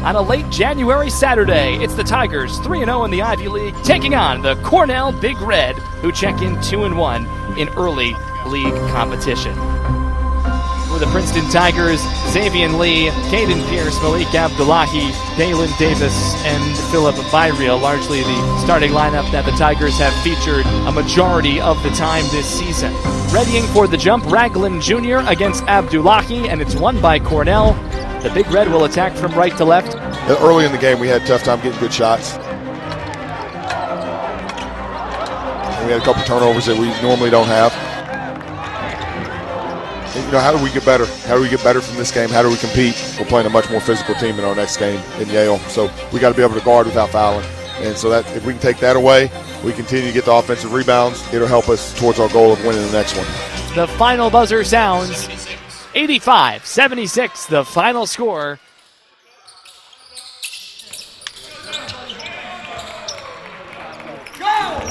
on a late January Saturday. It's the Tigers 3-0 in the Ivy League, taking on the Cornell Big Red, who check in 2-1 in early league competition. For the Princeton Tigers, Xavier Lee, Caden Pierce, Malik Abdullahi, Dalen Davis, and Philip Byriel, largely the starting lineup that the Tigers have featured a majority of the time this season. Readying for the jump, Raglan Jr. against Abdullahi, and it's won by Cornell. The Big Red will attack from right to left. Early in the game, we had a tough time getting good shots. And we had a couple turnovers that we normally don't have. How do we get better? How do we get better from this game? How do we compete? We're playing a much more physical team in our next game in Yale. So we got to be able to guard without fouling. And so that if we can take that away, we continue to get the offensive rebounds, it'll help us towards our goal of winning the next one. The final buzzer sounds 85-76, the final score.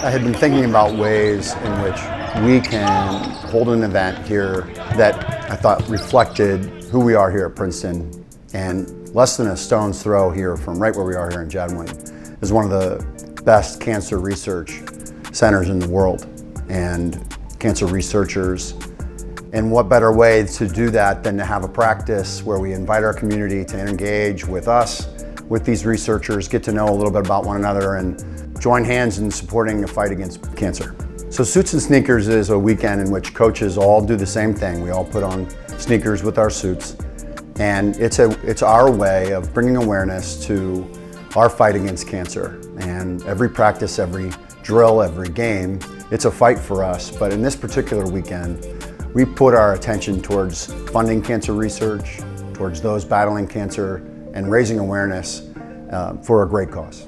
I had been thinking about ways in which we can hold an event here that I thought reflected who we are here at Princeton, and less than a stone's throw here from right where we are here in Jedwin is one of the best cancer research centers in the world, and cancer researchers. And what better way to do that than to have a practice where we invite our community to engage with us, with these researchers, get to know a little bit about one another, and join hands in supporting the fight against cancer. So Suits and Sneakers is a weekend in which coaches all do the same thing. We all put on sneakers with our suits, and it's our way of bringing awareness to our fight against cancer. And every practice, every drill, every game, it's a fight for us. But in this particular weekend, we put our attention towards funding cancer research, towards those battling cancer, and raising awareness for a great cause.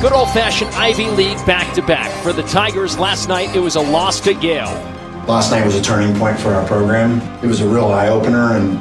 Good old-fashioned Ivy League back-to-back. For the Tigers last night, it was a loss to Yale. Last night was a turning point for our program. It was a real eye-opener, and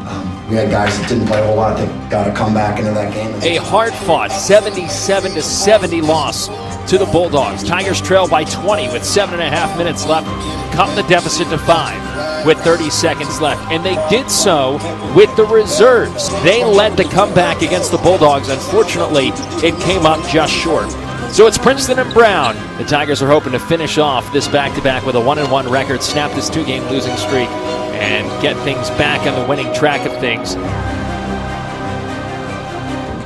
we had guys that didn't play a whole lot that got to come back into that game. A hard-fought 77-70 loss to the Bulldogs. Tigers trail by 20 with 7.5 minutes left. Cut the deficit to 5 with 30 seconds left. And they did so with the reserves. They led the comeback against the Bulldogs. Unfortunately, it came up just short. So it's Princeton and Brown. The Tigers are hoping to finish off this back-to-back with a 1-1 record, snap this 2-game losing streak, and get things back on the winning track of things.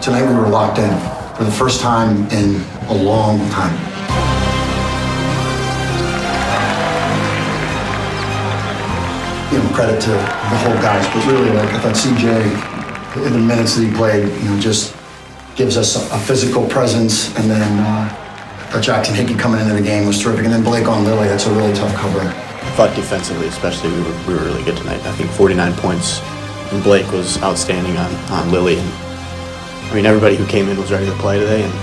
Tonight we were locked in for the first time in a long time. Credit to the whole guys, but really, I thought CJ, in the minutes that he played, just gives us a physical presence, and then Jackson Hickey coming into the game was terrific, and then Blake on Lily, that's a really tough cover. I thought defensively, especially, we were really good tonight. I think 49 points, and Blake was outstanding on Lily. And, everybody who came in was ready to play today, and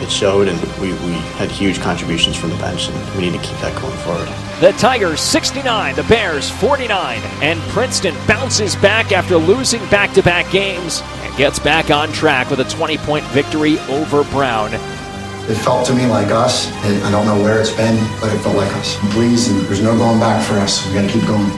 it showed, and we had huge contributions from the bench, and we need to keep that going forward. The Tigers 69, the Bears 49, and Princeton bounces back after losing back-to-back games and gets back on track with a 20-point victory over Brown. It felt to me like us. I don't know where it's been, but it felt like us. Please, and there's no going back for us. We got to keep going.